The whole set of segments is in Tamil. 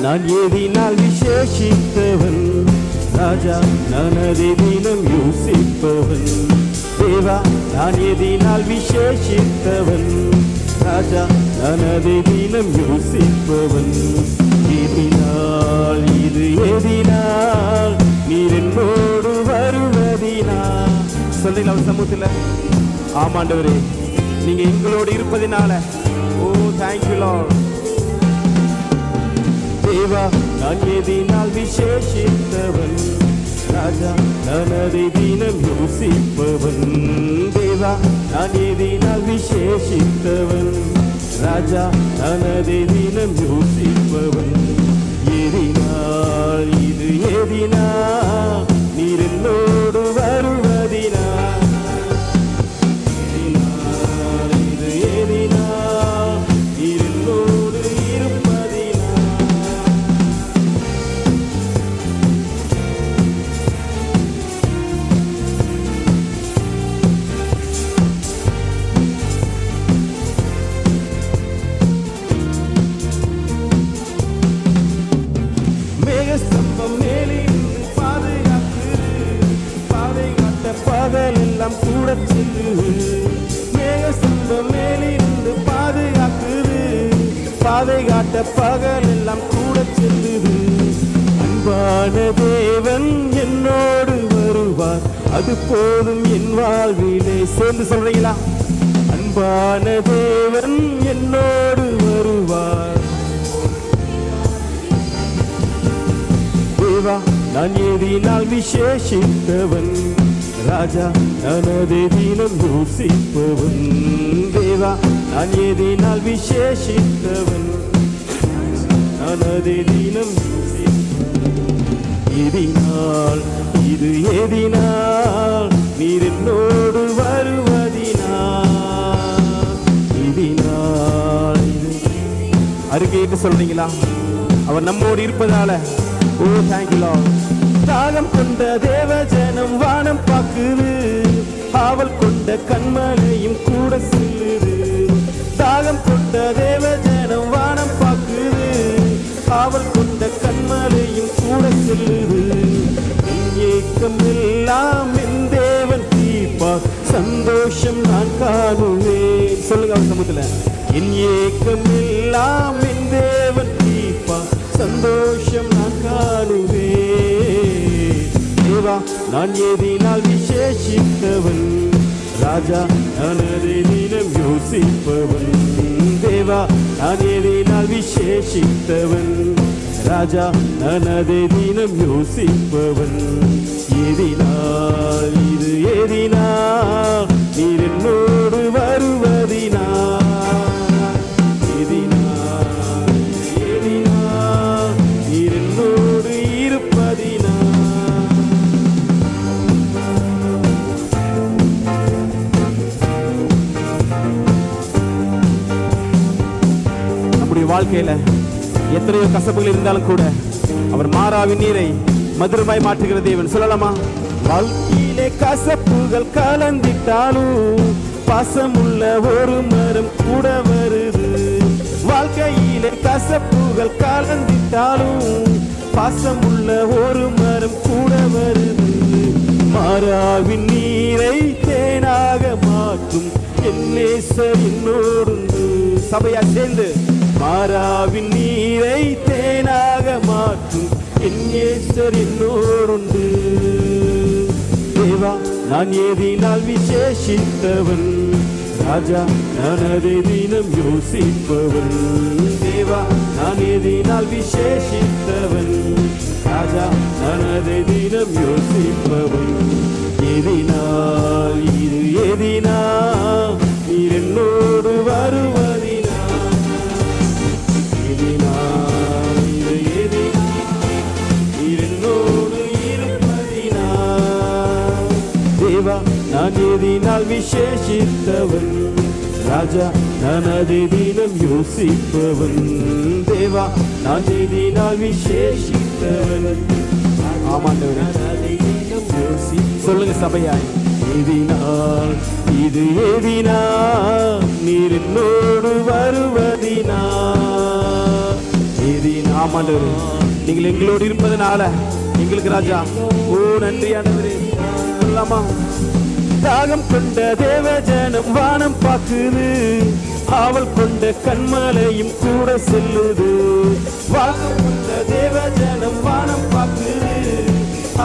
நான் ஏதினால் விசேஷித்தவன், ராஜா நான் அதை தினம் யோசிப்பவன். தேவா நான் ஏதினால் விசேஷித்தவன், ராஜா நான் அதை தினம் யோசிப்பவன். ஏதினால் இது ஏதினால் நீர் என்னோடு வருவதினால். சொல்றீங்களா அவர் சமூகத்தில்? ஆமாண்டவரே, நீங்க எங்களோடு இருப்பதினால. ஓ தேங்க்யூ லார்ட். தேவா நான் ஏதினால் விசேஷித்தவன், ராஜா நான் அதை தினம் யோசிப்பவன். தேவா நான் ஏதினால் விசேஷித்தவன், ராஜா நான் அதை தினம் யோசிப்பவன். ஏதினால் இது ஏதினால் நீர் என்னோடு வருவதினால். ஏதினால் இது ஏதினால் நீர் என்னோடு இருப்பதினால். மேகஸ்தம்பம் மேலிருந்து பாதுகாக்குது, பாதை காட்ட பகலெல்லாம் கூட செல்லுது. மேகஸ்தம்பம் மேலிருந்து பாதுகாக்குது, பாதை காட்ட பகலெல்லாம் கூட செல்லுது. அன்பான தேவன் என்னோடு வருவார், அது போதும் என் வாழ்விலே. சேர்ந்து சொல்றீங்களா? அன்பான தேவன் என்னோடு வருவார். தேவா நான் ஏதினால் விசேஷித்தவன், ராஜா நான் அதை தினம் யோசிப்பவன். தேவா நான் ஏதினால் விசேஷித்தவன், நான் அதை தினம் யோசிப்பவன். ஏதினால் இது ஏதினால் நீர் என்னோடு வருவதினால். ஏதினால் இது அருகேட்டு சொல்றீங்களா? அவர் நம்மோடு இருப்பதால. ஓ தேங்க்யூ லார்ட். தாகம் கொண்ட தேவ ஜனம் வானம் பார்க்குது, ஆவல் கொண்ட கண்மலையும் கூட செல்லுது. தாகம் கொண்ட தேவ ஜனம் வானம் பார்க்குது, ஆவல் கொண்ட கண்மலையும் கூட செல்லுது. என் ஏக்கம் எல்லாம் என் தேவன் தீர்ப்பார், சந்தோஷம் நான் காணுவேன். சொல்லுங்க அவர் சமூகத்தில். என் ஏக்கம் எல்லாம் என் தேவன் தீர்ப்பார், சந்தோஷம் நான் காணுவேன். தேவா நான் ஏதினால் விசேஷித்தவன், ராஜா நான் அதை தினம் யோசிப்பவன். தேவா நான் ஏதினால் விசேஷித்தவன், ராஜா நான் அதை தினம் யோசிப்பவன். ஏதினால் இது ஏதினால் நீர் என்னோடு வருவதினால். ஏதினால் ஏதினால் நீர் என்னோடு இருப்பதினால். நம்முடைய வாழ்க்கையில எத்தனையோ கசப்புகள் இருந்தாலும் கூட அவர் மாறாவின் நீரை மதுரமாய் மாற்றுகிற தேவன். சொல்லலாமா? வாழ்க்கையிலே கசப்புகள் கலந்திட்டாலும் பாசமுள்ள ஒரு மரம் கூட வருது. வாழ்க்கையிலே கசப்புகள் கலந்திட்டாலும் பாசமுள்ள ஒரு மரம் கூட வருது. மாறாவின் நீரை தேனாக மாற்றும் என் நேசர் என்னோடு. சபையா சேர்ந்து மாறாவின் நீரை தேனாக மாற்றும் என் நேசர் என்னோடு. தேவா நான் ஏதினால் விசேஷித்தவன், ராஜா நான் அதை தினம் யோசிப்பவன். தேவா நான் ஏதினால் விசேஷித்தவன், ராஜா நான் அதை தினம் யோசிப்பவன். ஏதினால் இது ஏதினால் நீர் என்னோடு வருவதினால். ஏதினால் இது ஏதினால் நீர் என்னோடு இருப்பதினால். தேவா நான் ஏதினால் விசேஷித்தவன், ராஜா நான் அதை தினம் யோசிப்பவன். தேவா நான் ஏதினால் விசேஷித்தவன். ஆமாண்டவரே சொல்லுங்க சபையாய். ஏதினால் இது ஏதினால் நீர் என்னோடு வருவதினால். ஏதினால் ஆமாண்டவரே, நீங்கள் எங்களோடு இருப்பதனால எங்களுக்கு ராஜா. ஓ நன்றி ஆண்டவரே. சொல்லாமா? தாகம் கொண்ட தேவ ஜனம் வானம் பார்க்குது, ஆவல் கொண்ட கண்மலையும் கூட செல்லுது. தாகம் கொண்ட தேவ ஜனம் வானம் பார்க்குது,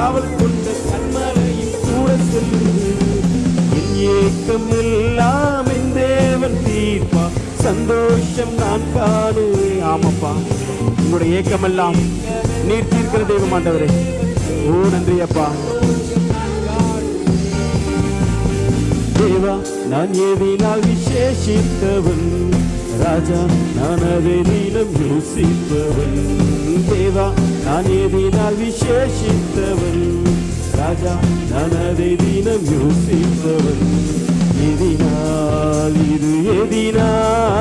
ஆவல் கொண்ட கண்மலையும் கூட செல்லுது. என் ஏக்கம் எல்லாம் என் தேவன் தீர்ப்பா, சந்தோஷம் நான் காணுவேன். ஆமாப்பா, உங்களுடைய ஏக்கமெல்லாம் நீர் தீர்க்கிற தெய்வம் ஆண்டவரே. ஓ நன்றி அப்பா. தேவா நான் எதினால் விசேஷித்தவன், ராஜா நான் அதை தினம் யோசிப்பவன். தேவா நான் எதினால் விசேஷித்தவன், ராஜா நான் அதை தினம் யோசிப்பவன். எதினால் இது எதினால்